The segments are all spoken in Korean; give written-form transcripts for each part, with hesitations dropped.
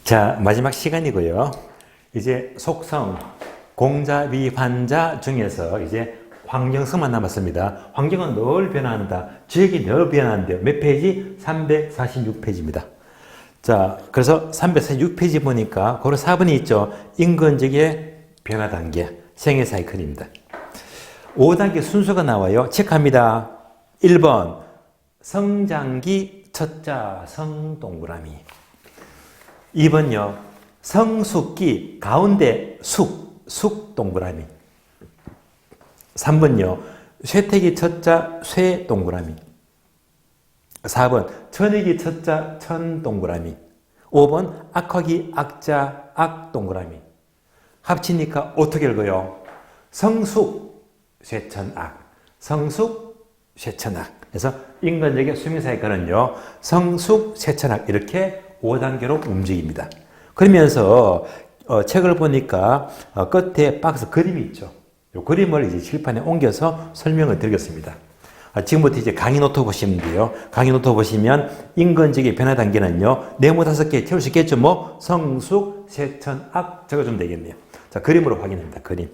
자, 마지막 시간이고요. 이제 속성, 공자비 환자 중에서 이제 환경성만 남았습니다. 환경은 늘 변화한다. 지역이 늘 변화한대요. 몇 페이지? 346페이지입니다. 자, 그래서 346페이지 보니까 고로 4번이 있죠. 인근지역의 변화 단계, 생애 사이클입니다. 5단계 순서가 나와요. 체크합니다. 1번, 성장기 첫자 성동그라미. 2번요. 성숙기 가운데 숙 동그라미. 3번요. 쇠퇴기 첫자 쇠 동그라미. 4번 천이기 첫자 천 동그라미. 5번 악화기 악자 악 동그라미. 합치니까 어떻게 읽어요? 성숙 쇠천악. 성숙 쇠천악. 그래서 인간적인 수명 사이클은요. 성숙 쇠천악 이렇게 5단계로 움직입니다. 그러면서 책을 보니까 끝에 박스 그림이 있죠. 이 그림을 이제 칠판에 옮겨서 설명을 드리겠습니다. 지금부터 이제 강의 노트 보시면 돼요. 강의 노트 보시면 인근지역의 변화 단계는요. 네모 5개 채울 수 있겠죠. 뭐 성숙, 쇠천, 악 적어주면 되겠네요. 자, 그림으로 확인합니다. 그림.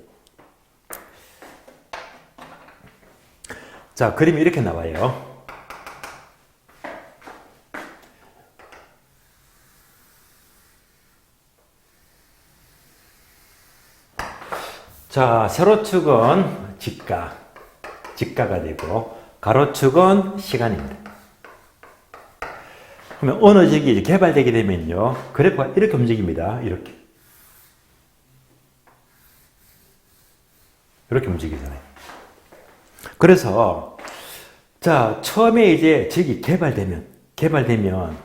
자, 그림이 이렇게 나와요. 자, 세로축은 직가가 되고 가로축은 시간입니다. 그러면 어느 지역이 개발되게 되면요. 그래프가 이렇게 움직입니다. 이렇게 움직이잖아요. 그래서 자, 처음에 이제 지역이 개발되면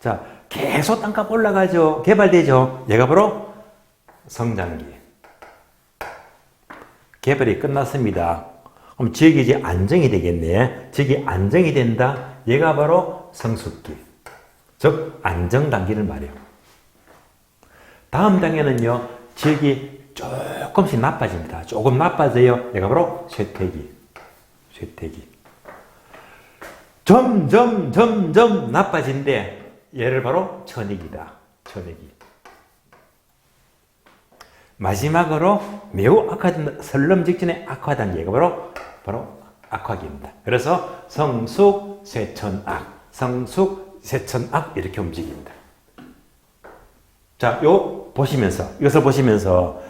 자, 계속 땅값 올라가죠. 개발되죠. 얘가 바로 성장기. 개발이 끝났습니다. 그럼 지역이 이제 안정이 되겠네. 지역이 안정이 된다. 얘가 바로 성숙기. 즉, 안정 단계를 말해요. 다음 단계는요, 지역이 조금씩 나빠집니다. 조금 나빠져요. 얘가 바로 쇠퇴기. 점점 나빠진대. 얘를 바로 천익이다. 마지막으로 매우 악화된 설렘 직전의 악화 단계가 바로 악화기입니다. 그래서 성숙, 쇠천악, 성숙, 쇠천악 이렇게 움직입니다. 자, 이것을 보시면서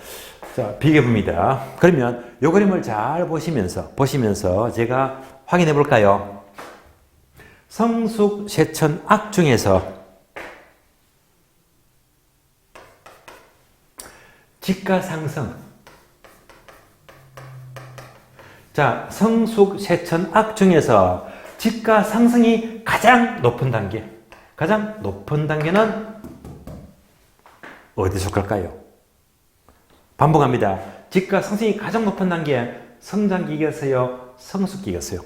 자, 비교해 봅니다. 그러면 이 그림을 잘 보시면서 제가 확인해 볼까요? 성숙, 쇠천악 중에서 지가 상승. 자, 성숙, 쇠천악 중에서 지가 상승이 가장 높은 단계. 가장 높은 단계는 어디에 속할까요? 반복합니다. 지가 상승이 가장 높은 단계. 성장기겠어요? 성숙기겠어요?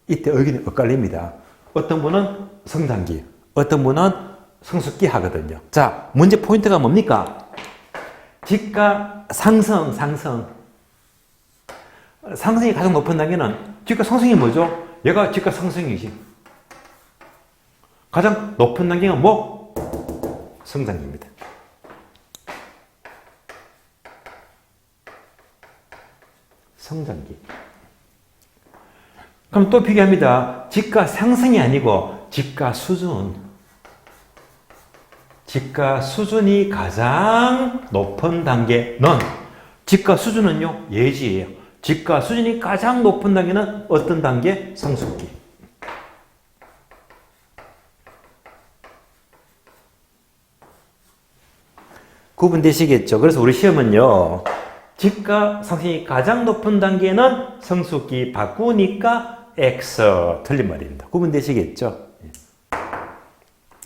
이때 의견이 엇갈립니다. 어떤 분은 성장기, 어떤 분은 성숙기 하거든요. 자, 문제 포인트가 뭡니까? 지가 상승. 상승이 가장 높은 단계는 지가 상승이 뭐죠? 얘가 지가 상승이지. 가장 높은 단계가 뭐? 성장기입니다. 성장기. 그럼 또 비교합니다. 지가 상승이 아니고 지가 수준. 지가 수준이 가장 높은 단계는 지가 수준은요 예지예요. 지가 수준이 가장 높은 단계는 어떤 단계? 성숙기. 구분되시겠죠? 그래서 우리 시험은요 지가 상승이 가장 높은 단계는 성숙기 바꾸니까 X 틀린 말입니다. 구분되시겠죠?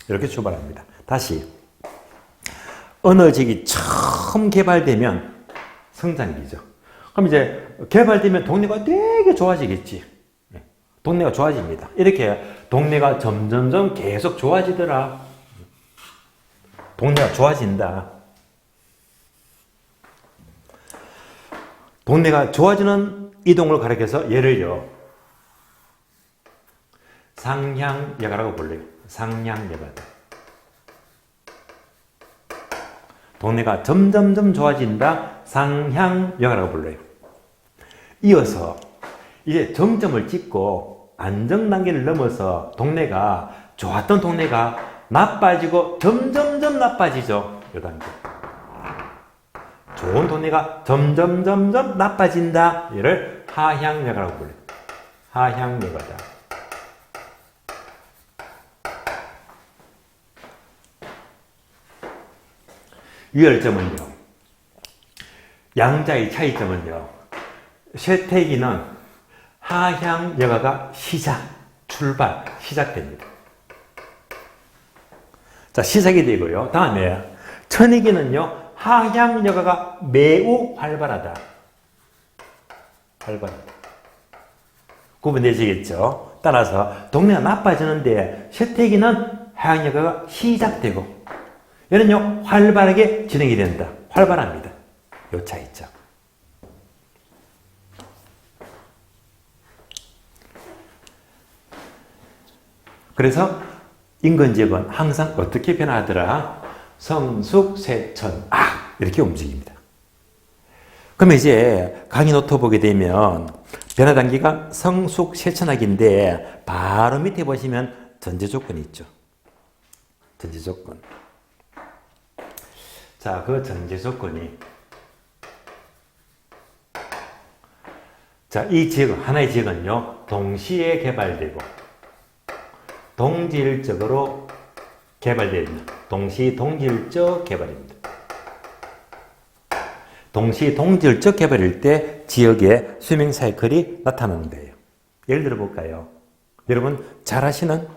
이렇게 출발합니다. 다시 어느 지역이 처음 개발되면 성장기죠. 그럼 이제 개발되면 동네가 되게 좋아지겠지. 동네가 좋아집니다. 이렇게 동네가 점점점 계속 좋아지더라. 동네가 좋아진다. 동네가 좋아지는 이동을 가리켜서 예를요. 상향예가라고 불러요. 상향예가. 동네가 점점점 좋아진다. 상향여가라고 불러요. 이어서 이제 정점을 찍고 안정 단계를 넘어서 동네가 좋았던 동네가 나빠지고 점점점 나빠지죠. 이 단계. 좋은 동네가 점점점점 나빠진다. 이를 하향여가라고 불러요. 하향여가다. 유혈점은요. 양자의 차이점은요. 쇠퇴기는 하향여가가 시작됩니다. 자, 시작이 되고요. 다음에 천이기는요. 하향여가가 매우 활발하다. 구분되시겠죠? 따라서 동네가 나빠지는데 쇠퇴기는 하향여가가 시작되고 얘는요, 활발하게 진행이 된다. 활발합니다. 요 차이점. 그래서 인근지역은 항상 어떻게 변화하더라? 성숙, 쇠천, 악! 이렇게 움직입니다. 그러면 이제 강의 노트 보게 되면 변화 단계가 성숙, 쇠천악인데 바로 밑에 보시면 전제 조건이 있죠. 전제 조건. 자, 그 전제 조건이 자, 이 지역은 하나의 지역은요. 동시에 개발되고 동질적으로 개발됩니다. 동시 동질적 개발입니다. 동시 동질적 개발일 때 지역의 스위밍 사이클이 나타나는 거예요. 예를 들어 볼까요? 여러분 잘 아시는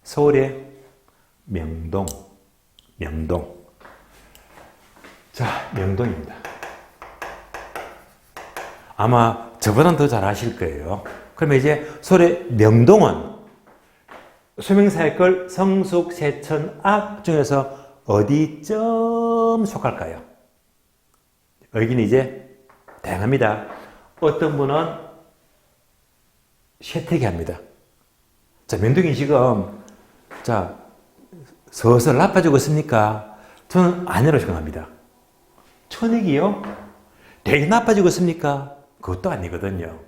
서울의 명동. 자, 명동입니다. 아마 저보다는 더 잘 아실 거예요. 그러면 이제 서울의 명동은 스위밍 사이클 성숙, 쇠천, 악 중에서 어디쯤 속할까요? 여기는 이제 다양합니다. 어떤 분은 쇠퇴기 합니다. 자, 명동이 지금 자 서서 나빠지고 있습니까? 저는 아니라고 생각합니다. 천익이요? 되게 나빠지고 있습니까? 그것도 아니거든요.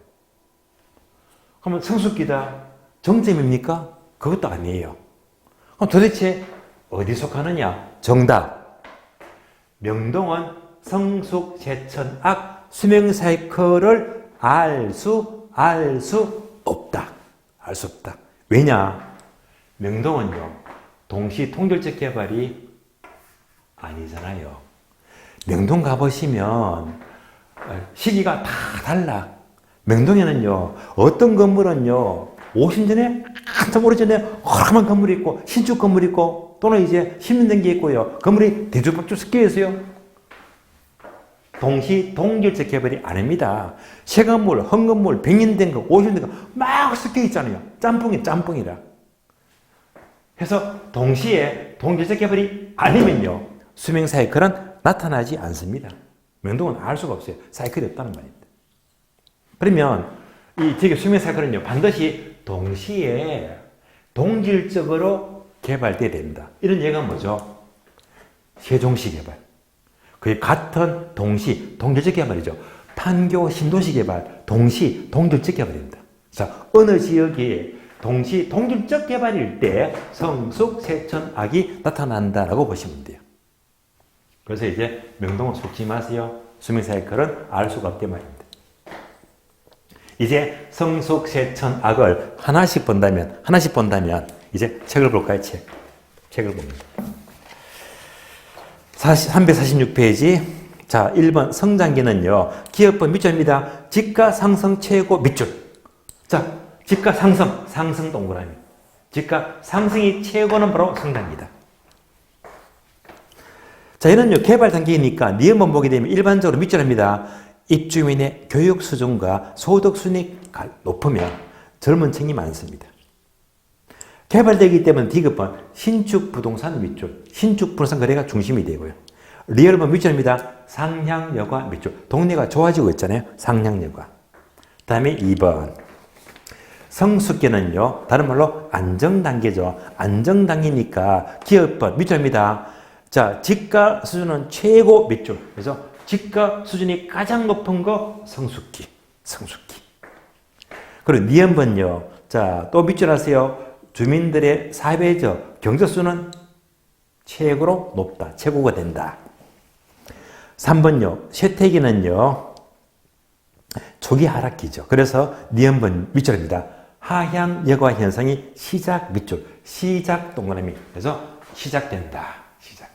그러면 성숙기다. 정점입니까? 그것도 아니에요. 그럼 도대체 어디 속하느냐? 정답. 명동은 성숙, 쇠천, 악, 수명 사이클을 알 수 없다. 알 수 없다. 왜냐? 명동은요, 동시 통절적 개발이 아니잖아요. 명동 가보시면 시기가 다 달라. 명동에는요, 어떤 건물은요, 50년 전에, 한참 오래전에 허름한 건물이 있고, 신축 건물이 있고, 또는 이제 10년 된 게 있고요. 건물이 대주박주 섞여 있어요. 동시 동질적 개발이 아닙니다. 새 건물, 헌 건물, 100년 된 거, 50년 된 거 막 섞여 있잖아요. 짬뽕이라. 그래서 동시에 동질적 개발이 아니면요, 수명 사이클은 나타나지 않습니다. 명동은 알 수가 없어요. 사이클이 없다는 말입니다. 그러면 이 지역의 수명 사이클은요, 반드시 동시에 동질적으로 개발돼야 된다. 이런 얘기가 뭐죠? 세종시 개발. 그게 같은 동시, 동질적 개발이죠. 판교 신도시 개발, 동시, 동질적 개발입니다. 자, 어느 지역이 동시, 동질적 개발일 때 성숙, 쇠천, 악이 나타난다라고 보시면 돼요. 그래서 이제 명동은 속지 마세요. 수명 사이클은 알 수가 없게 말입니다. 이제 성숙, 쇠천, 악을 하나씩 본다면 이제 책을 볼까요? 책을 봅니다. 346페이지. 자, 1번 성장기는요, 기업법 밑줄입니다. 집가 상승 최고 밑줄. 자, 집가 상승 동그라미. 집가 상승이 최고는 바로 성장기다. 자, 이는요, 개발 단계이니까 니은만 보게 되면 일반적으로 밑줄입니다. 입주민의 교육 수준과 소득 순위가 높으면 젊은 층이 많습니다. 개발되기 때문에 D급은 신축 부동산 밑줄, 신축 부동산 거래가 중심이 되고요. 리얼은 밑줄입니다. 상향여가 밑줄. 동네가 좋아지고 있잖아요. 상향여가. 그 다음에 2번. 성숙기는요, 다른 말로 안정단계죠. 안정단계니까 기업은 밑줄입니다. 자, 지가 수준은 최고 밑줄. 그래서 지가 수준이 가장 높은 거 성숙기. 성숙기. 그리고 니은번요. 자, 또 밑줄 하세요. 주민들의 사회적 경제수준은 최고로 높다. 최고가 된다. 3번요. 쇠퇴기는요. 초기 하락기죠. 그래서 니은번 밑줄입니다. 하향 여과 현상이 시작 밑줄. 시작 동그라미. 그래서 시작된다. 시작.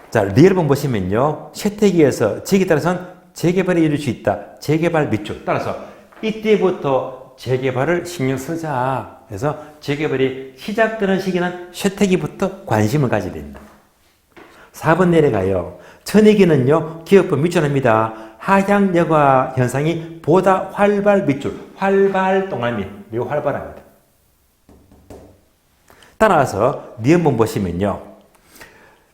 자, 리얼본 보시면요. 쇠퇴기에서 지기에 따라서는 재개발이 이룰 수 있다. 재개발 밑줄. 따라서 이때부터 재개발을 신경 쓰자. 그래서 재개발이 시작되는 시기는 쇠퇴기부터 관심을 가져야 된다. 4번 내려가요. 천이기는요. 기업부 밑줄입니다. 하향 여과 현상이 보다 활발 밑줄. 활발 동그라미. 매우 활발합니다. 따라서 니은본 보시면요.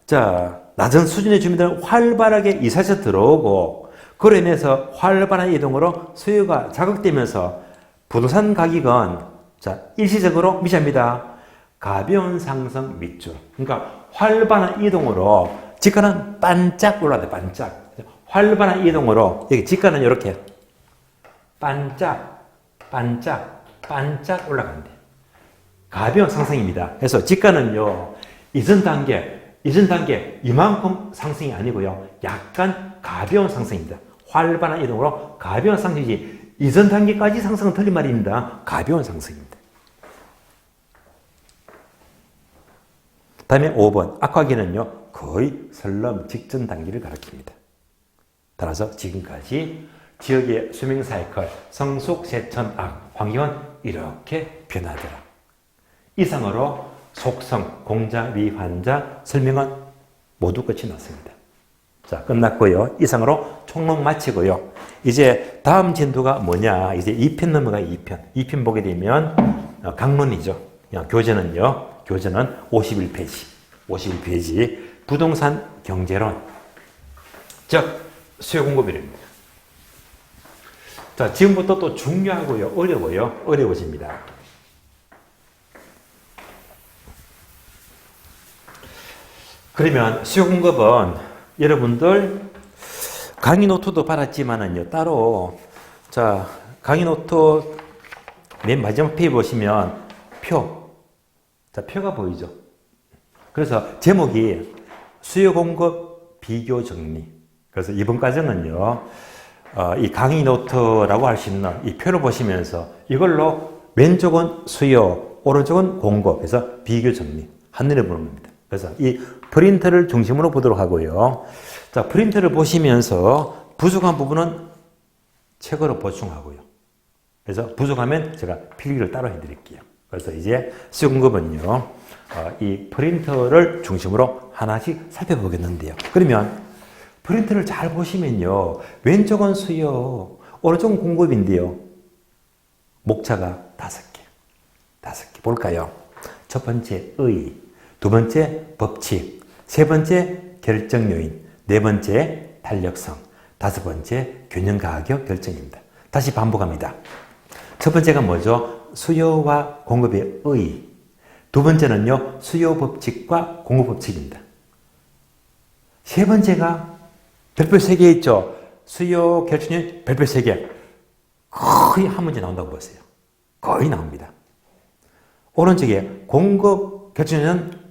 자, 낮은 수준의 주민들은 활발하게 이사해서 들어오고 그로 인해서 활발한 이동으로 수요가 자극되면서 부동산 가격은 자, 일시적으로 미치합니다. 가벼운 상승 밑줄. 그러니까 활발한 이동으로 지가는 반짝 올라가요. 반짝. 활발한 이동으로 여기 지가는 이렇게 반짝, 반짝, 반짝 올라간대. 가벼운 상승입니다. 그래서 지가는요. 이전 단계 이만큼 상승이 아니고요. 약간 가벼운 상승입니다. 활발한 이동으로 가벼운 상승이지 이전 단계까지 상승은 틀린 말입니다. 가벼운 상승입니다. 다음에 5번 악화기는요. 거의 설람 직전 단계를 가리킵니다. 따라서 지금까지 지역의 수명 사이클, 성숙, 세천, 악, 환경은 이렇게 변하더라. 이상으로 속성, 공자, 위, 환자 설명은 모두 끝이 났습니다. 자, 끝났고요. 이상으로 총론 마치고요. 이제 다음 진도가 뭐냐. 이제 2편 넘어가요. 2편. 2편 보게 되면 강론이죠. 교재는 51페이지. 51페이지. 부동산 경제론. 즉, 수요 공급이랍니다. 자, 지금부터 또 중요하고요. 어려워요. 어려워집니다. 그러면 수요 공급은 여러분들 강의 노트도 받았지만은요. 따로 자, 강의 노트 맨 마지막 페이지 보시면 표. 자, 표가 보이죠? 그래서 제목이 수요 공급 비교 정리. 그래서 이번 과정은요. 이 강의 노트라고 할 수 있는 이 표를 보시면서 이걸로 왼쪽은 수요, 오른쪽은 공급. 그래서 비교 정리. 한눈에 보는 겁니다. 그래서 이 프린터를 중심으로 보도록 하고요. 자, 프린터를 보시면서 부족한 부분은 책으로 보충하고요. 그래서 부족하면 제가 필기를 따로 해드릴게요. 그래서 이제 수요 공급은요. 이 프린터를 중심으로 하나씩 살펴보겠는데요. 그러면 프린터를 잘 보시면요. 왼쪽은 수요, 오른쪽은 공급인데요. 목차가 5개. 5개. 볼까요? 첫 번째 의, 두 번째 법칙, 세 번째 결정 요인, 네 번째 탄력성, 다섯 번째 균형 가격 결정입니다. 다시 반복합니다. 첫 번째가 뭐죠? 수요와 공급의 의. 두 번째는요, 수요 법칙과 공급 법칙입니다. 세 번째가 별표 3개 있죠? 수요 결정률 별표 3개. 거의 한 문제 나온다고 보세요. 거의 나옵니다. 오른쪽에 공급 결정률은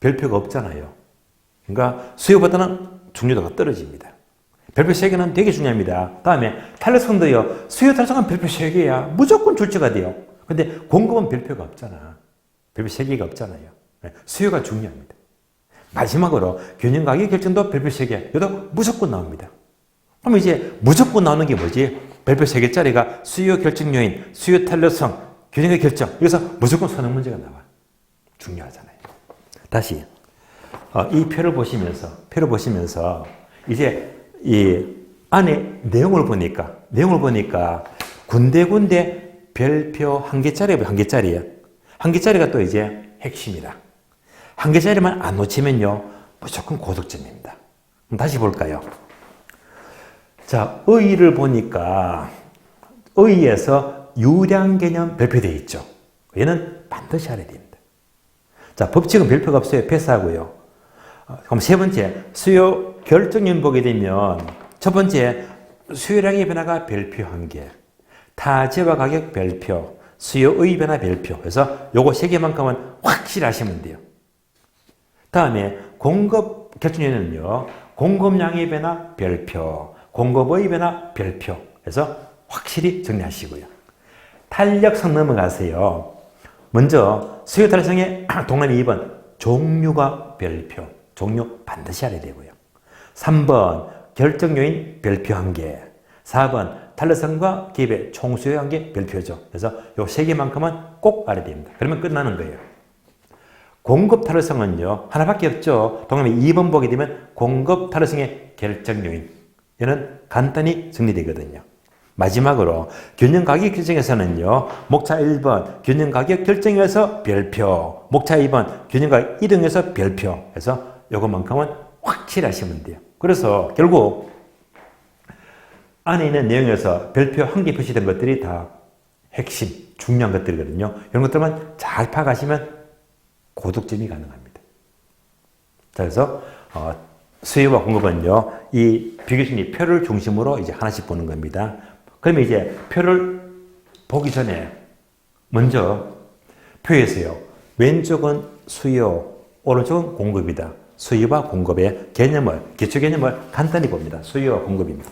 별표가 없잖아요. 그러니까 수요보다는 중요도가 떨어집니다. 별표 3개는 되게 중요합니다. 다음에 탄력성도요. 수요 탄력성은 별표 3개야. 무조건 출제가 돼요. 근데 공급은 별표가 없잖아. 별표 3개가 없잖아요. 수요가 중요합니다. 마지막으로 균형 가격 결정도 별표 3개. 이것도 무조건 나옵니다. 그럼 이제 무조건 나오는 게 뭐지? 별표 3개짜리가 수요 결정 요인, 수요 탄력성, 균형 가격 결정. 여기서 무조건 선행 문제가 나와. 중요하잖아요. 다시 이 표를 보시면서 이제 이 안에 내용을 보니까 군데군데 별표 1개짜리예요. 1개짜리가 또 이제 핵심이다. 1개짜리만 안 놓치면요. 무조건 고득점입니다. 다시 볼까요? 자, 의의를 보니까 의의에서 유량 개념 별표되어 있죠. 얘는 반드시 알아야 됩니다. 자, 법칙은 별표가 없어요. 패스하고요. 그럼 세 번째, 수요 결정률 보게 되면 첫 번째, 수요량의 변화가 별표 한 개, 타재와 가격 별표, 수요의 변화 별표. 그래서 요거 세 개만큼은 확실히 하시면 돼요. 다음에 공급 결정률은요, 공급량의 변화 별표, 공급의 변화 별표. 그래서 확실히 정리하시고요. 탄력성 넘어가세요. 먼저 수요 탄력성의 동그라미 2번 종류가 별표. 종류 반드시 알아야 되고요. 3번 결정요인 별표 1개. 4번 탄력성과 기입의 총수요 1개 별표죠. 그래서 요 3개만큼은 꼭 알아야 됩니다. 그러면 끝나는 거예요. 공급 탄력성은요, 하나밖에 없죠. 동그라미 2번 보게 되면 공급 탄력성의 결정요인. 얘는 간단히 정리되거든요. 마지막으로 균형 가격 결정에서는요, 목차 1번 균형 가격 결정에서 별표, 목차 2번 균형 가격 이동에서 별표. 그래서 요것만큼은 확실히 하시면 돼요. 그래서 결국 안에 있는 내용에서 별표 한 개 표시된 것들이 다 핵심, 중요한 것들이거든요. 이런 것들만 잘 파악하시면 고득점이 가능합니다. 자, 그래서 수요와 공급은요, 이 비교심리 표를 중심으로 이제 하나씩 보는 겁니다. 그러면 이제 표를 보기 전에 먼저 표에서요, 왼쪽은 수요, 오른쪽은 공급이다. 수요와 공급의 개념을, 기초 개념을 간단히 봅니다. 수요와 공급입니다.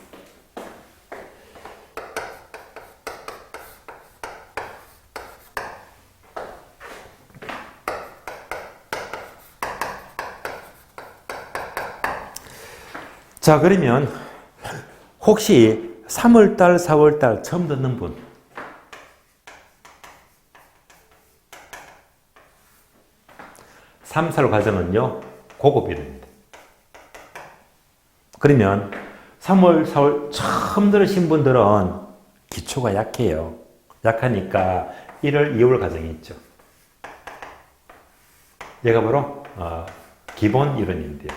자, 그러면 혹시 3월달, 4월달 처음 듣는 분? (3, 4월) 과정은요, 고급이랍니다. 그러면 3월, 4월 처음 들으신 분들은 기초가 약해요. 약하니까 1월, 2월 과정이 있죠. 얘가 바로 기본 이론인데요.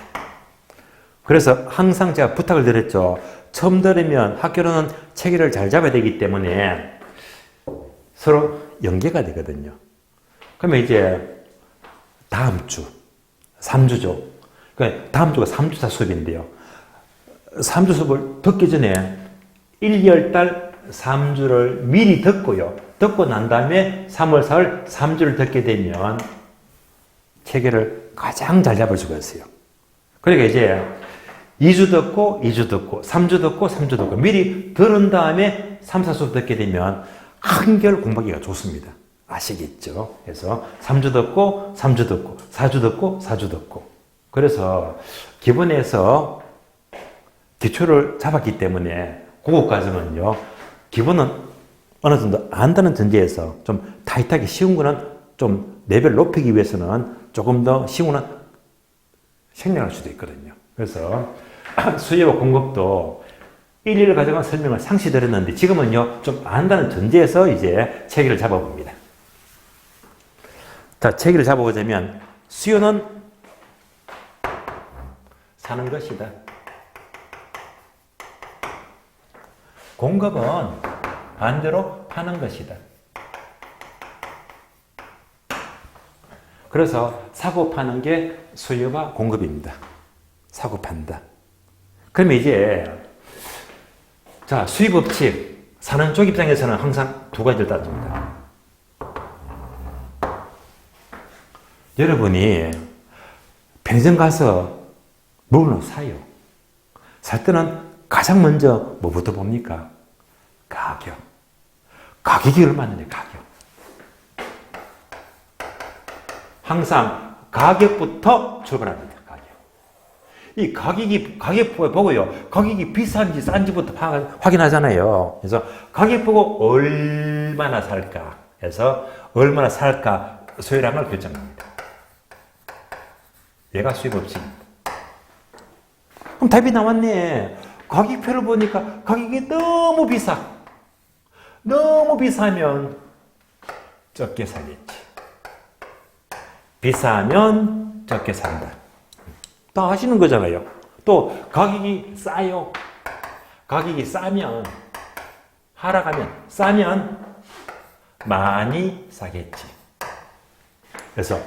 그래서 항상 제가 부탁을 드렸죠. 처음 들으면 학교로는 체계를 잘 잡아야 되기 때문에 서로 연계가 되거든요. 그러면 이제 다음 주, 3주죠. 그러니까 다음 주가 3주차 수업인데요. 3주 수업을 듣기 전에 1, 2월달 3주를 미리 듣고요. 듣고 난 다음에 3월, 4월 3주를 듣게 되면 체계를 가장 잘 잡을 수가 있어요. 그러니까 이제 2주 듣고, 2주 듣고, 3주 듣고, 3주 듣고, 미리 들은 다음에 3, 4수 듣게 되면 한결 공부하기가 좋습니다. 아시겠죠? 그래서 3주 듣고, 3주 듣고, 4주 듣고, 4주 듣고. 그래서 기본에서 기초를 잡았기 때문에 고급 과정은요, 기본은 어느 정도 안다는 전제에서 좀 타이트하게 쉬운 거는 좀 레벨 높이기 위해서는 조금 더 쉬운 거는 생략할 수도 있거든요. 그래서 수요와 공급도 일일 가져간 설명을 상시 드렸는데 지금은요, 좀 안다는 전제에서 이제 체계를 잡아봅니다. 자, 체계를 잡아보자면 수요는 사는 것이다. 공급은 반대로 파는 것이다. 그래서 사고 파는 게 수요와 공급입니다. 사고 판다. 그러면 이제 자, 수입 법칙 사는 쪽 입장에서는 항상 두 가지를 따집니다. 여러분이 편의점 가서 물건을 사요. 살 때는 가장 먼저 뭐부터 봅니까? 가격. 가격이 얼마냐, 가격. 항상 가격부터 출발합니다. 이 가격 보고요. 가격이 비싼지 싼지부터 확인하잖아요. 그래서 가격 보고 얼마나 살까 해서 얼마나 살까 수요량을 결정합니다. 얘가 수요 법칙입니다. 그럼 답이 나왔네. 가격표를 보니까 가격이 너무 비싸. 너무 비싸면 적게 사겠지. 비싸면 적게 산다. 다 아시는 거잖아요. 또 가격이 싸요. 가격이 싸면 하락하면 싸면 많이 사겠지. 그래서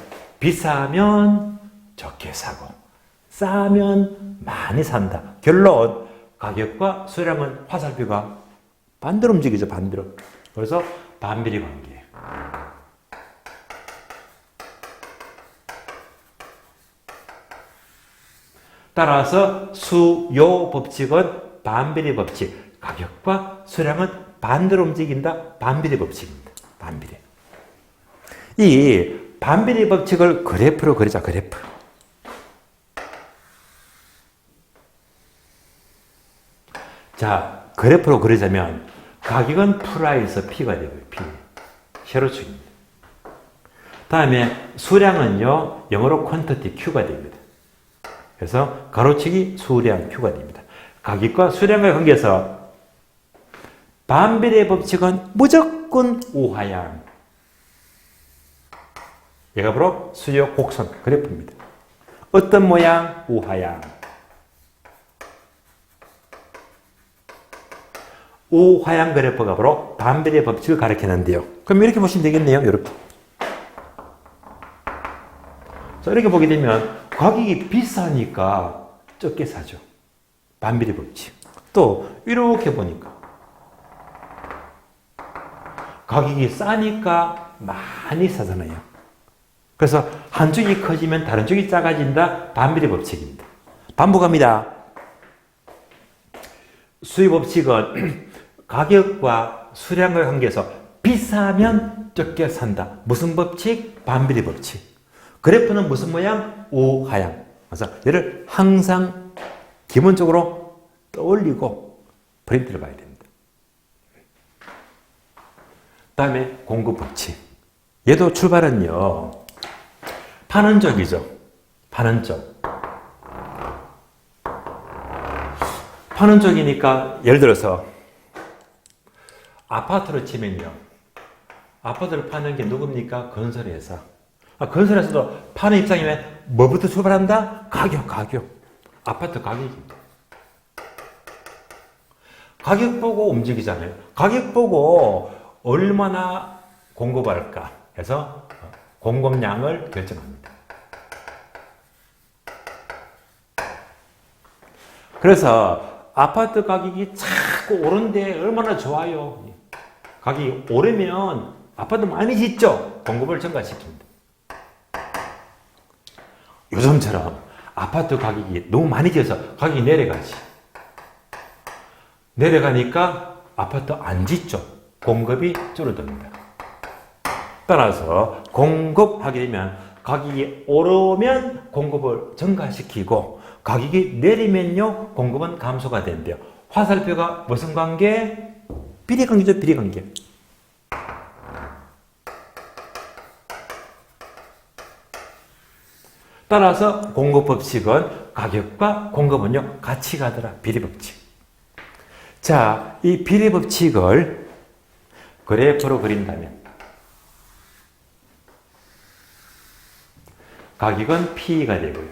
비싸면 적게 사고 싸면 많이 산다. 결론, 가격과 수량은 화살표가 반대로 움직이죠. 반대로. 그래서 반비례 관계. 따라서 수요 법칙은 반비례 법칙. 가격과 수량은 반대로 움직인다. 반비례 법칙입니다. 반비례. 이 반비례 법칙을 그래프로 그리자. 그래프. 자, 그래프로 그리자면 가격은 프라이스 P가 되고요. P. 세로축입니다. 다음에 수량은요. 영어로 퀀티티 Q가 됩니다. 그래서 가로치기 수량 Q가 됩니다. 가격과 수량의 관계에서 반비례 법칙은 무조건 우하향. 얘가 바로 수요 곡선 그래프입니다. 어떤 모양? 우하향. 우하향 그래프가 바로 반비례 법칙을 가리키는데요. 그럼 이렇게 보시면 되겠네요. 이렇게. 자, 이렇게 보게 되면 가격이 비싸니까 적게 사죠. 반비례 법칙. 또 이렇게 보니까 가격이 싸니까 많이 사잖아요. 그래서 한쪽이 커지면 다른 쪽이 작아진다. 반비례 법칙입니다. 반복합니다. 수요 법칙은 가격과 수량의 관계에서 비싸면 적게 산다. 무슨 법칙? 반비례 법칙. 그래프는 무슨 모양? 우하향. 그래서 얘를 항상 기본적으로 떠올리고 프린트를 봐야 됩니다. 다음에 공급 법칙. 얘도 출발은요. 파는 쪽이죠. 파는 쪽. 파는 쪽이니까 예를 들어서 아파트를 치면요. 아파트를 파는 게 누굽니까? 건설회사. 건설회사도 파는 입장이면 뭐부터 출발한다? 가격. 아파트 가격입니다. 가격 보고 움직이잖아요. 가격 보고 얼마나 공급할까 해서 공급량을 결정합니다. 그래서 아파트 가격이 자꾸 오른데 얼마나 좋아요. 가격이 오르면 아파트 많이 짓죠. 공급을 증가시킵니다. 요즘처럼 아파트 가격이 너무 많이 지어서 가격이 내려가지. 내려가니까 아파트 안 짓죠. 공급이 줄어듭니다. 따라서 공급하게 되면 가격이 오르면 공급을 증가시키고 가격이 내리면요 공급은 감소가 된대요. 화살표가 무슨 관계? 비례관계죠. 비례관계. 따라서 공급법칙은 가격과 공급은요 같이 가더라. 비례법칙. 자, 이 비례법칙을 그래프로 그린다면 가격은 P가 되고요.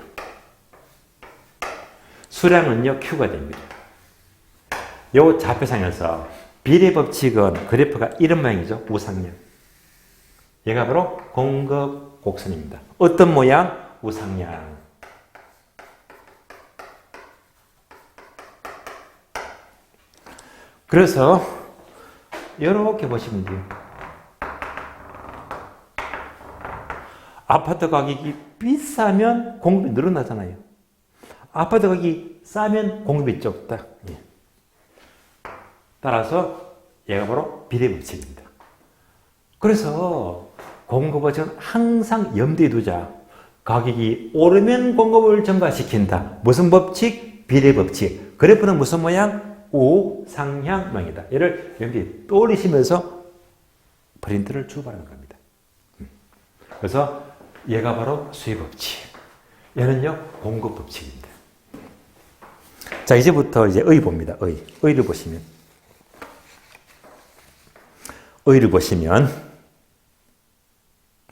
수량은요 Q가 됩니다. 이 좌표상에서 비례법칙은 그래프가 이런 모양이죠. 우상향. 얘가 바로 공급 곡선입니다. 어떤 모양? 우상향. 그래서 이렇게 보시면 돼요. 아파트 가격이 비싸면 공급이 늘어나잖아요. 아파트 가격이 싸면 공급이 적다. 예. 따라서 얘가 바로 비례법칙입니다. 그래서 공급법칙은 항상 염두에 두자. 가격이 오르면 공급을 증가시킨다. 무슨 법칙? 비례법칙. 그래프는 무슨 모양? 우상향 모양이다. 얘를 염두에 떠올리시면서 프린트를 출발하는 겁니다. 그래서 얘가 바로 수요법칙. 얘는요 공급법칙입니다. 자, 이제부터 이제 의 봅니다. 의를 보시면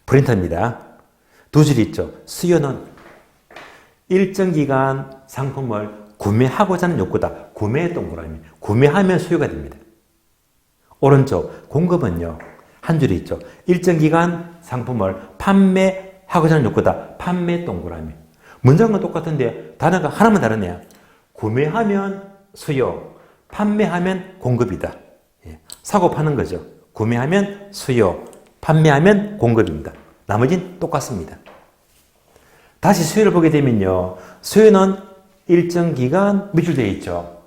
프린터입니다. 두 줄 있죠. 수요는 일정 기간 상품을 구매하고자 하는 욕구다. 구매의 동그라미. 구매하면 수요가 됩니다. 오른쪽 공급은요. 한 줄이 있죠. 일정 기간 상품을 판매하고자 하고자 하는 욕구다. 판매 동그라미. 문장은 똑같은데 단어가 하나만 다르네요. 구매하면 수요, 판매하면 공급이다. 예, 사고 파는 거죠. 구매하면 수요, 판매하면 공급입니다. 나머지는 똑같습니다. 다시 수요를 보게 되면요. 수요는 일정 기간 미줄되어 있죠.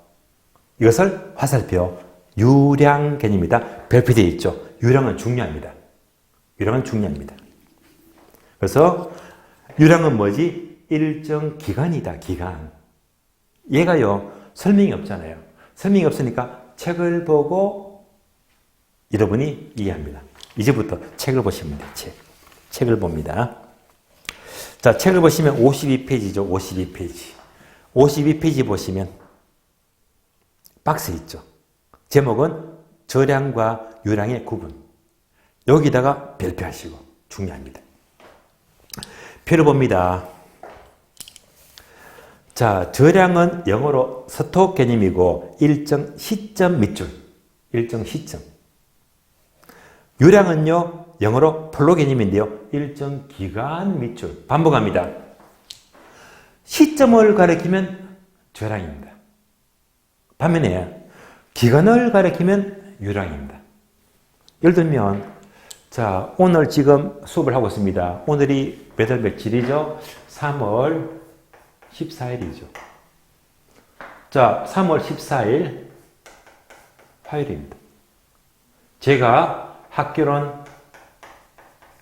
이것을 화살표, 유량 개념이다. 별표되어 있죠. 유량은 중요합니다. 유량은 중요합니다. 그래서 유량은 뭐지? 일정 기간이다. 기간. 얘가요. 설명이 없잖아요. 설명이 없으니까 책을 보고 여러분이 이해합니다. 이제부터 책을 보시면 돼요. 책을 봅니다. 자, 책을 보시면 52페이지죠. 52페이지. 52페이지 보시면 박스 있죠. 제목은 저량과 유량의 구분. 여기다가 별표하시고 중요합니다. 표를 봅니다. 자, 저량은 영어로 스톡 개념이고 일정 시점 밑줄. 일정 시점. 유량은요. 영어로 플로 개념인데요. 일정 기간 밑줄. 반복합니다. 시점을 가리키면 저량입니다. 반면에 기간을 가리키면 유량입니다. 예를 들면 자, 오늘 지금 수업을 하고 있습니다. 오늘이 몇 월 며칠이죠? 3월 14일이죠. 자, 3월 14일 화요일입니다. 제가 학교는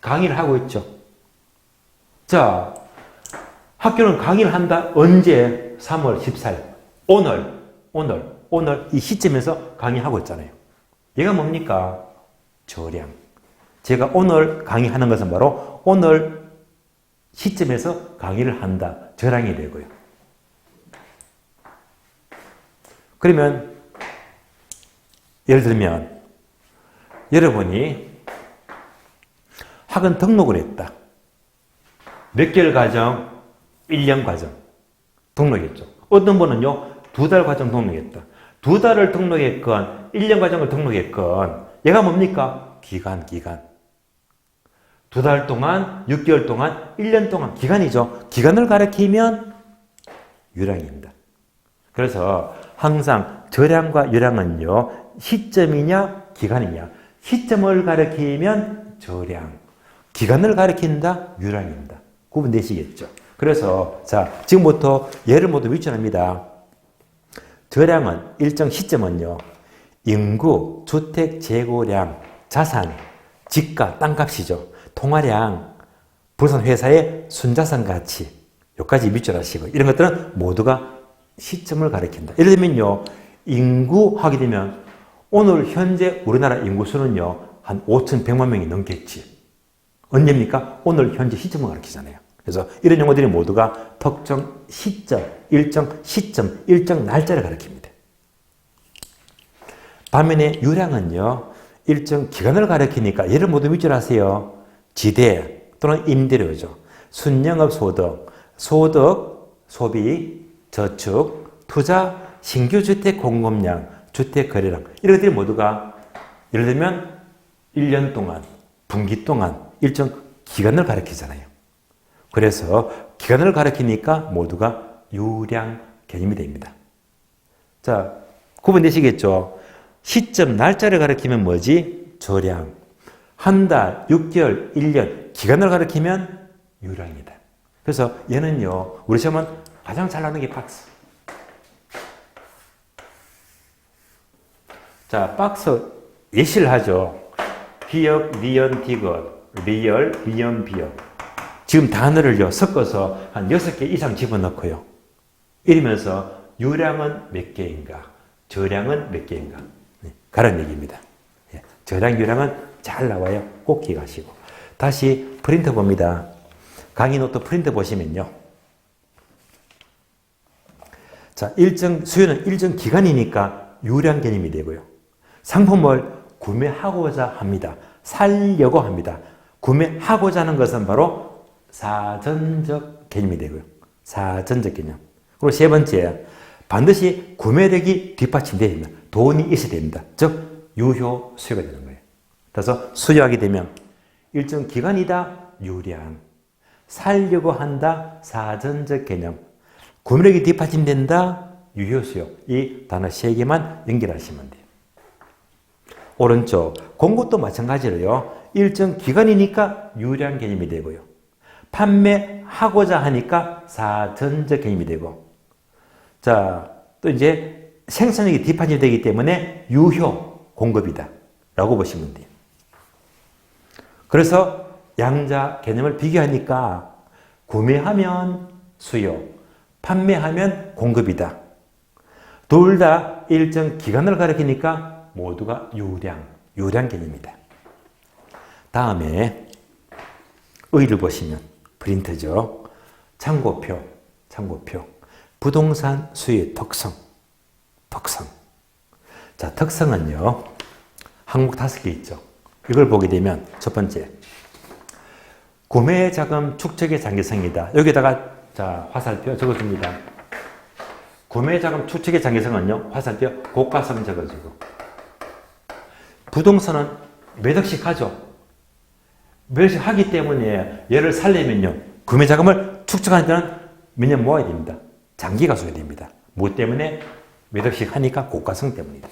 강의를 하고 있죠. 자, 학교는 강의를 한다. 언제? 3월 14일. 오늘 이 시점에서 강의하고 있잖아요. 얘가 뭡니까? 저량. 제가 오늘 강의하는 것은 바로 오늘 시점에서 강의를 한다. 저량이 되고요. 그러면 예를 들면 여러분이 학원 등록을 했다. 몇 개월 과정? 1년 과정. 등록했죠. 어떤 분은요. 2달 과정 등록했다. 2달을 등록했건 1년 과정을 등록했건 얘가 뭡니까? 기간. 2달 동안, 6개월 동안, 1년 동안 기간이죠. 기간을 가리키면 유량입니다. 그래서 항상 저량과 유량은요. 시점이냐 기간이냐. 시점을 가리키면 저량, 기간을 가리킨다 유량입니다. 구분되시겠죠? 그래서 자 지금부터 예를 모두 위쳐납니다. 저량은 일정 시점은요. 인구, 주택 재고량, 자산, 집가, 땅값이죠. 통화량, 부산 회사의 순자산 가치, 여기까지 밑줄하시고 이런 것들은 모두가 시점을 가리킨다. 예를 들면요, 인구 하게 되면 오늘 현재 우리나라 인구수는요 한 5,100만 명이 넘겠지. 언제입니까? 오늘 현재 시점을 가리키잖아요. 그래서 이런 용어들이 모두가 특정 시점, 일정 시점, 일정 날짜를 가리킵니다. 반면에 유량은요 일정 기간을 가리키니까 얘를 모두 밑줄하세요. 지대 또는 임대료죠. 순영업 소득, 소비, 저축, 투자, 신규 주택 공급량, 주택 거래량 이런 것들이 모두가 예를 들면 1년 동안, 분기 동안 일정 기간을 가리키잖아요. 그래서 기간을 가리키니까 모두가 유량 개념이 됩니다. 자, 구분되시겠죠? 시점, 날짜를 가리키면 뭐지? 저량. 한 달, 6개월, 1년 기간을 가리키면 유량이다. 그래서 얘는요. 우리 시험은 가장 잘 나오는 게 박스. 자, 박스 예시를 하죠. 기역, 리연, 디귿, 리얼, 리연, 비역. 지금 단어를요 섞어서 한 6개 이상 집어넣고요. 이러면서 유량은 몇 개인가, 저량은 몇 개인가. 그런 얘기입니다. 저량, 유량은 잘 나와요. 꼭 기억하시고. 다시 프린트 봅니다. 강의 노트 프린트 보시면요. 자, 수요는 일정 기간이니까 유량 개념이 되고요. 상품을 구매하고자 합니다. 살려고 합니다. 구매하고자 하는 것은 바로 사전적 개념이 되고요. 사전적 개념. 그리고 세 번째, 반드시 구매력이 뒷받침되어야 됩니다. 돈이 있어야 됩니다. 즉, 유효 수요가 되는 거예요. 그래서 수요하게 되면 일정 기간이다, 유량. 살려고 한다. 사전적 개념. 구매력이 뒷받침된다. 유효수요. 이 단어 3개만 연결하시면 돼요. 오른쪽 공급도 마찬가지로요. 일정 기간이니까 유량 개념이 되고요. 판매하고자 하니까 사전적 개념이 되고, 자, 또 이제 생산력이 뒷받침이 되기 때문에 유효 공급이다 라고 보시면 돼요. 그래서 양자 개념을 비교하니까 구매하면 수요, 판매하면 공급이다. 둘 다 일정 기간을 가리키니까 모두가 유량 개념이다. 다음에 의를 보시면 프린트죠. 참고표. 부동산 수요의 특성. 자, 특성은요. 항목 5개 있죠. 이걸 보게 되면 첫 번째, 구매 자금 축적의 장기성이다. 여기다가 자, 화살표 적어줍니다. 구매 자금 축적의 장기성은요. 화살표 고가성 적어주고. 부동산은 몇 억씩 하죠. 몇 억씩 하기 때문에 얘를 살려면요. 구매 자금을 축적하는 데는 몇 년 모아야 됩니다. 장기가 써야 됩니다. 뭐 때문에? 몇 억씩 하니까 고가성 때문이다.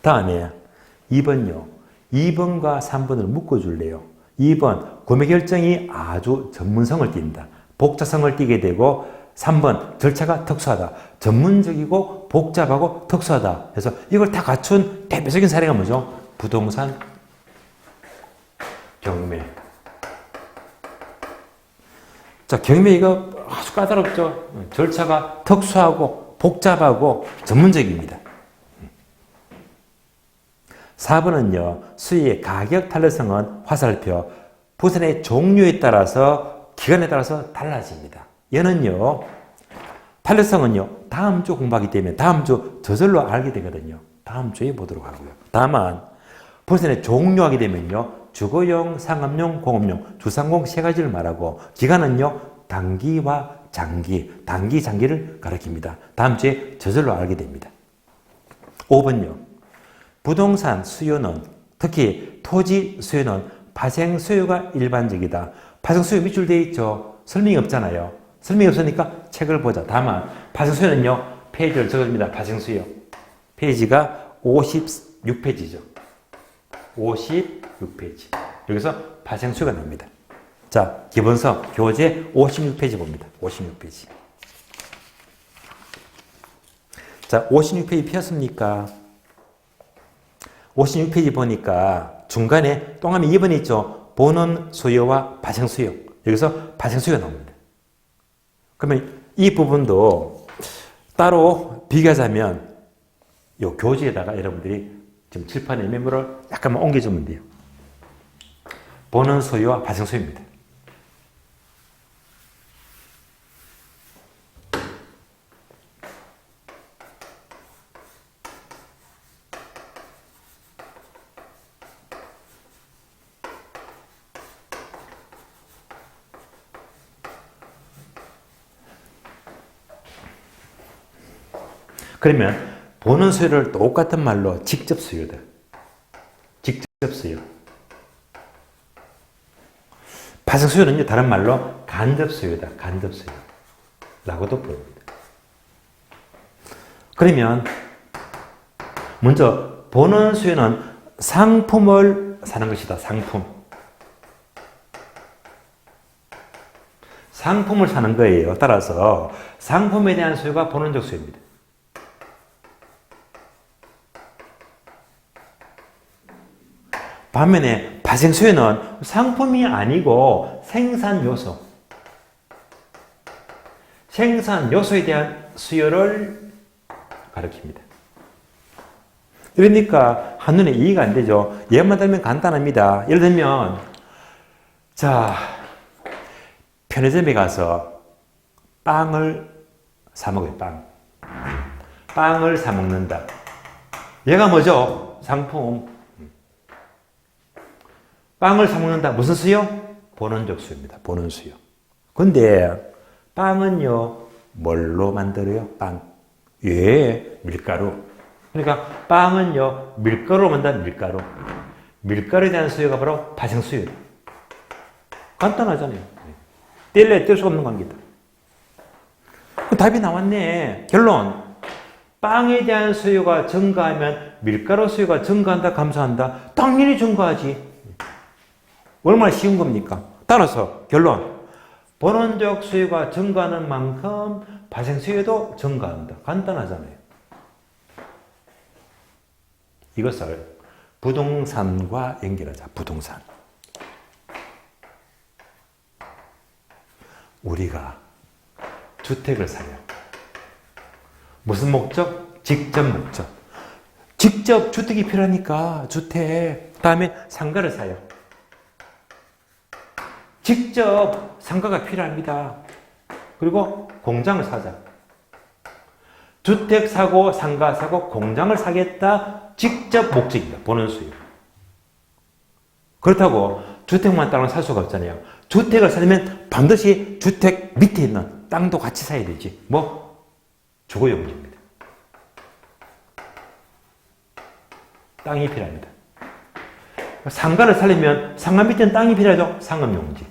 다음에 2번요. 2번과 3번을 묶어줄래요. 2번, 구매 결정이 아주 전문성을 띈다. 복잡성을 띠게 되고, 3번, 절차가 특수하다. 전문적이고 복잡하고 특수하다. 그래서 이걸 다 갖춘 대표적인 사례가 뭐죠? 부동산 경매. 자, 경매 이거 아주 까다롭죠? 절차가 특수하고 복잡하고 전문적입니다. 4번은요, 수익의 가격 탄력성은 화살표, 부선의 종류에 따라서, 기간에 따라서 달라집니다. 얘는요, 탄력성은요, 다음 주 공부하기 때문에 다음 주 저절로 알게 되거든요. 다음 주에 보도록 하고요. 다만, 부선의 종류하게 되면요, 주거용, 상업용, 공업용, 주상공 3가지를 말하고, 기간은요, 단기와 장기, 단기, 장기를 가리킵니다. 다음 주에 저절로 알게 됩니다. 5번요. 부동산 수요는, 특히 토지 수요는 파생 수요가 일반적이다. 파생 수요 밑줄 되어 있죠. 설명이 없잖아요. 설명이 없으니까 책을 보자. 다만 파생 수요는요. 페이지를 적어줍니다. 파생 수요. 페이지가 56페이지죠. 56페이지. 여기서 파생 수요가 나옵니다. 자, 기본서 교재 56페이지 봅니다. 56페이지. 자, 56페이지 폈습니까? 56페이지 보니까 중간에 동화면 2번 있죠. 본원 수요와 파생 수요. 여기서 파생 수요가 나옵니다. 그러면 이 부분도 따로 비교하자면 이 교재에다가 여러분들이 지금 칠판에 메모를 약간만 옮겨주면 돼요. 본원 수요와 파생 수요입니다. 그러면 보는 수요를 똑같은 말로 직접 수요다. 직접 수요. 파생 수요는요, 다른 말로 간접 수요다. 간접 수요. 라고도 부릅니다. 그러면 먼저 보는 수요는 상품을 사는 것이다. 상품. 상품을 사는 거예요. 따라서 상품에 대한 수요가 본원적 수요입니다. 반면에 파생 수요는 상품이 아니고 생산 요소. 생산 요소에 대한 수요를 가리킵니다. 그러니까 한눈에 이해가 안 되죠. 예만 들면 간단합니다. 예를 들면, 자, 편의점에 가서 빵을 사 먹어요. 빵을 사 먹는다. 얘가 뭐죠? 상품. 빵을 사 먹는다. 무슨 수요? 본원적 수요입니다. 본원 수요. 근데 빵은요, 뭘로 만들어요? 빵. 예, 밀가루. 그러니까 빵은요, 밀가루로 만든 밀가루. 밀가루에 대한 수요가 바로 파생 수요. 간단하잖아요. 뗄래야 뗄 수 없는 관계다. 답이 나왔네. 결론. 빵에 대한 수요가 증가하면 밀가루 수요가 증가한다, 감소한다? 당연히 증가하지. 얼마나 쉬운 겁니까? 따라서 결론. 본원적 수요가 증가하는 만큼 발생 수요도 증가한다. 간단하잖아요. 이것을 부동산과 연결하자. 부동산. 우리가 주택을 사요. 무슨 목적? 직접 목적. 직접 주택이 필요하니까 주택. 다음에 상가를 사요. 직접 상가가 필요합니다. 그리고 공장을 사자. 주택 사고 상가 사고 공장을 사겠다. 직접 목적입니다. 보는 수요. 그렇다고 주택만 땅을 살 수가 없잖아요. 주택을 사려면 반드시 주택 밑에 있는 땅도 같이 사야 되지. 뭐? 주거용지입니다. 땅이 필요합니다. 상가를 살려면 상가 밑에는 땅이 필요하죠. 상업용지.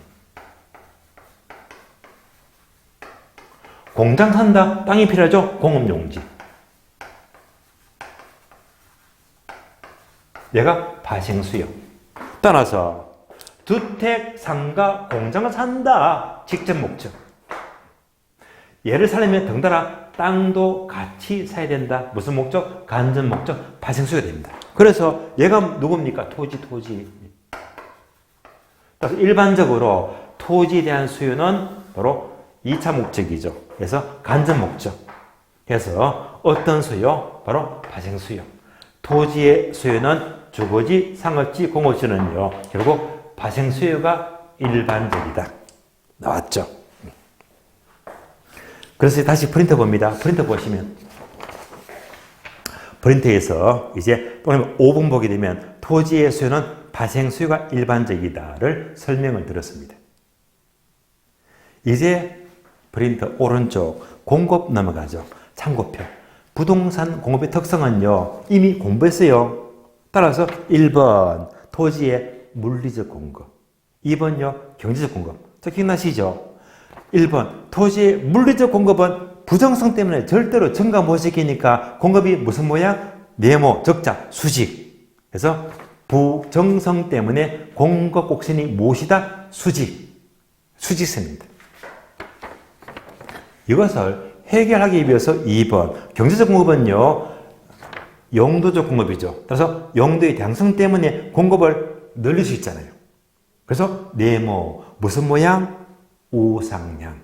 공장 산다. 땅이 필요하죠. 공업용지. 얘가 발생수요. 따라서 주택, 상가, 공장을 산다. 직접 목적. 얘를 사려면 덩달아 땅도 같이 사야 된다. 무슨 목적? 간접 목적, 발생수요가 됩니다. 그래서 얘가 누굽니까? 토지. 그래서 일반적으로 토지에 대한 수요는 바로 2차 목적이죠. 그래서 간접 목적. 그래서 어떤 수요? 바로 발생수요. 토지의 수요는 주거지, 상업지, 공업지는요. 결국 발생수요가 일반적이다. 나왔죠. 그래서 다시 프린터 봅니다. 프린터 보시면 프린터에서 이제 5번 보게 되면 토지의 수요는 발생수요가 일반적이다를 설명을 드렸습니다. 이제 프린터 오른쪽 공급 넘어가죠. 참고표. 부동산 공급의 특성은요. 이미 공부했어요. 따라서 1번 토지의 물리적 공급, 2번요 경제적 공급. 저 기억나시죠? 1번 토지의 물리적 공급은 부정성 때문에 절대로 증가 못 시키니까 공급이 무슨 모양? 네모, 적자, 수직. 그래서 부정성 때문에 공급 곡선이 무엇이다? 수직. 수직선입니다. 이것을 해결하기 위해서 2번 경제적 공급은요. 용도적 공급이죠. 따라서 용도의 다양성 때문에 공급을 늘릴 수 있잖아요. 그래서 네모, 무슨 모양? 우상향.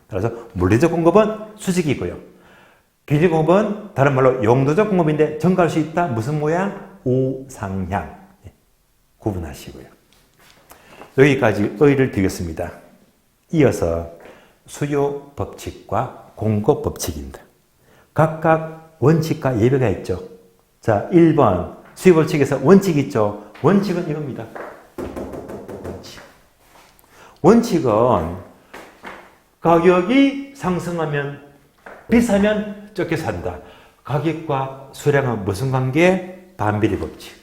따라서 물리적 공급은 수직이고요. 기술 공급은 다른 말로 용도적 공급인데 증가할 수 있다. 무슨 모양? 우상향. 구분하시고요. 여기까지 의의를 드리겠습니다. 이어서 수요 법칙과 공급 법칙입니다. 각각 원칙과 예배가 있죠. 자, 1번 수요 법칙에서 원칙 있죠. 원칙은 이겁니다. 원칙은 가격이 상승하면 비싸면 적게 산다. 가격과 수량은 무슨 관계? 반비례 법칙.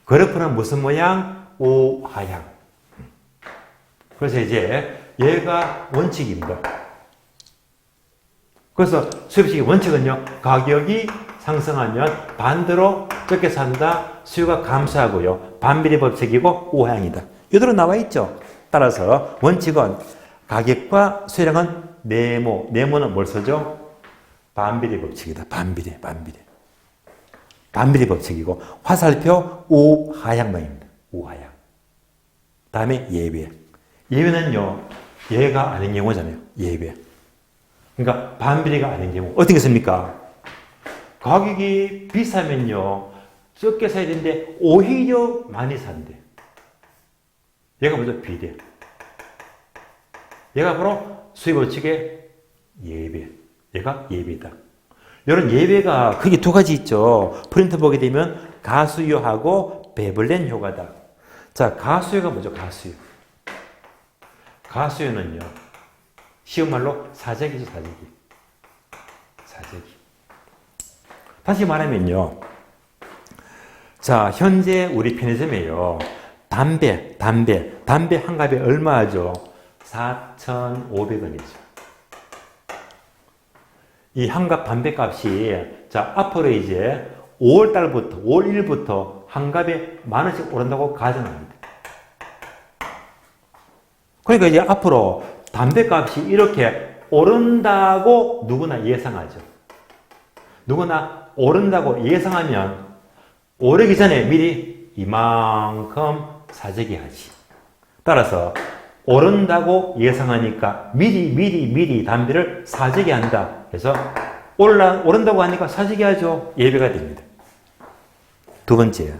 그래프는 무슨 모양? 우하향. 그래서 이제 얘가 원칙입니다. 그래서 수요법칙의 원칙은요. 가격이 상승하면 반대로 적게 산다. 수요가 감소하고요. 반비례 법칙이고 우하향이다. 이대로 나와 있죠. 따라서 원칙은 가격과 수량은 네모. 네모는 뭘 쓰죠? 반비례 법칙이다. 반비례. 반비례 법칙이고 화살표 우하향방입니다. 우하향. 다음에 예외. 예외는요. 얘가 아닌 경우잖아요. 예외. 그러니까 반비례가 아닌 경우. 어떻게 씁니까? 가격이 비싸면요. 적게 사야 되는데 오히려 많이 산대. 얘가 뭐죠? 비례. 얘가 바로 수요법칙의 예외. 얘가 예외다. 이런 예외가 크게 두 가지 있죠. 프린트 보게 되면 가수요하고 베블렌 효과다. 자, 가수요가 뭐죠? 가수요. 가수요는요. 쉬운 말로 사재기죠. 사재기. 다시 말하면요. 자, 현재 우리 편의점에요. 담배 한 갑에 얼마죠? 4,500원이죠. 이 한 갑 담배 값이 자 앞으로 이제 5월 1일부터 한 갑에 10,000원씩 오른다고 가정합니다. 그러니까 이제 앞으로 담배 값이 이렇게 오른다고 누구나 예상하죠. 누구나 오른다고 예상하면 오르기 전에 미리 이만큼 사재기 하지. 따라서 오른다고 예상하니까 미리 담배를 사재기 한다. 그래서 오른다고 하니까 사재기 하죠. 예배가 됩니다. 두 번째,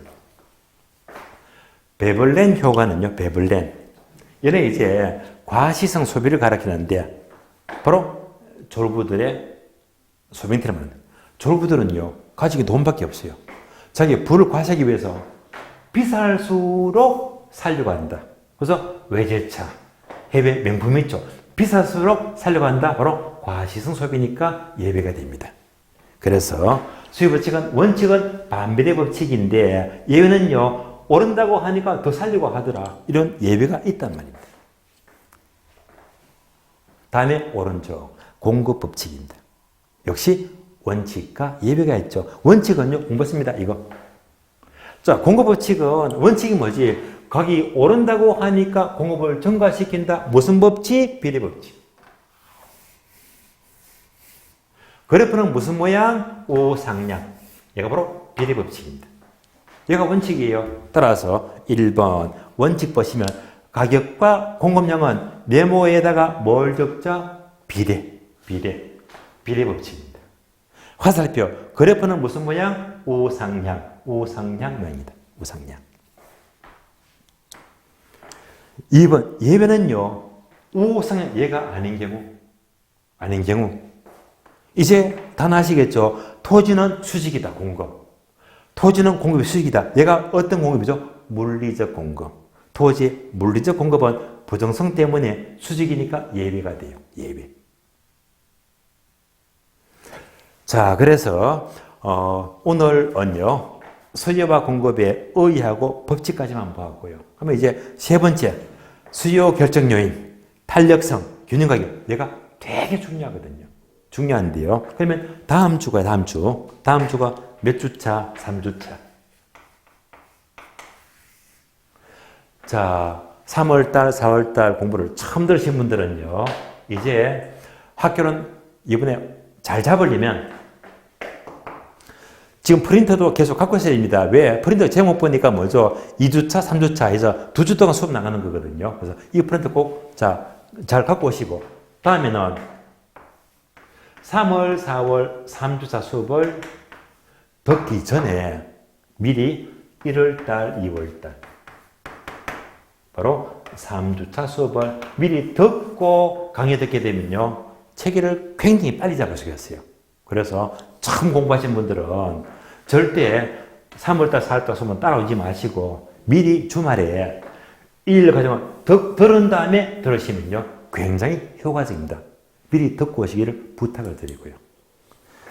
베벌렌 효과는요. 베벌렌. 얘는 이제 과시성 소비를 가리키는데 바로 졸부들의 소비인트를 말합니다. 졸부들은요. 가지기 돈밖에 없어요. 자기 부를 과시하기 위해서 비쌀수록 살려고 한다. 그래서 외제차, 해외 명품 있죠. 비쌀수록 살려고 한다. 바로 과시성 소비니까 예배가 됩니다. 그래서 수요 원칙은 반비례 법칙인데 예외는요. 오른다고 하니까 더 살려고 하더라. 이런 예외가 있단 말입니다. 다음에 오른쪽 공급 법칙입니다. 역시 원칙과 예외가 있죠. 원칙은요. 공부했습니다. 이거. 자, 공급 법칙은 원칙이 뭐지? 가격이 오른다고 하니까 공급을 증가시킨다. 무슨 법칙? 비례 법칙. 그래프는 무슨 모양? 우상향. 얘가 바로 비례 법칙입니다. 얘가 원칙이에요. 따라서 1번 원칙 보시면 가격과 공급량은 네모에다가 뭘 적자? 비례 법칙입니다. 화살표 그래프는 무슨 모양? 우상향 모양입니다. 우상향. 2번 예배는요. 우상향 얘가 아닌 경우 이제 다 아시겠죠? 토지는 수직이다. 공급. 토지는 공급이 수직이다. 얘가 어떤 공급이죠? 물리적 공급. 토지의 물리적 공급은 부정성 때문에 수직이니까 예배가 돼요. 예배. 자, 그래서 오늘은요. 수요와 공급에 의의하고 법칙까지만 보았고요. 그러면 이제 세 번째 수요 결정 요인, 탄력성, 균형 가격. 얘가 되게 중요하거든요. 중요한데요. 그러면 다음 주가 몇 주차? 3주차. 자, 3월달, 4월달 공부를 처음 들으신 분들은요. 이제 학교는 이번에 잘 잡으려면 지금 프린터도 계속 갖고 있어야 됩니다. 왜? 프린터 제목 보니까 뭐죠? 2주차, 3주차 해서 2주 동안 수업 나가는 거거든요. 그래서 이 프린터 꼭 잘 갖고 오시고 다음에는 3월, 4월 3주차 수업을 듣기 전에 미리 1월달, 2월달 바로 3주차 수업을 미리 듣고 강의 듣게 되면요. 체계를 굉장히 빨리 잡을 수가 있어요. 그래서 처음 공부하신 분들은 절대 3월달, 4월달 수업은 따라오지 마시고 미리 주말에 1일 과정을 들은 다음에 들으시면요. 굉장히 효과적입니다. 미리 듣고 오시기를 부탁을 드리고요.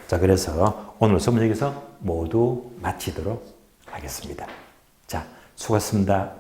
자, 그래서 오늘 수업은 여기서 모두 마치도록 하겠습니다. 자, 수고하셨습니다.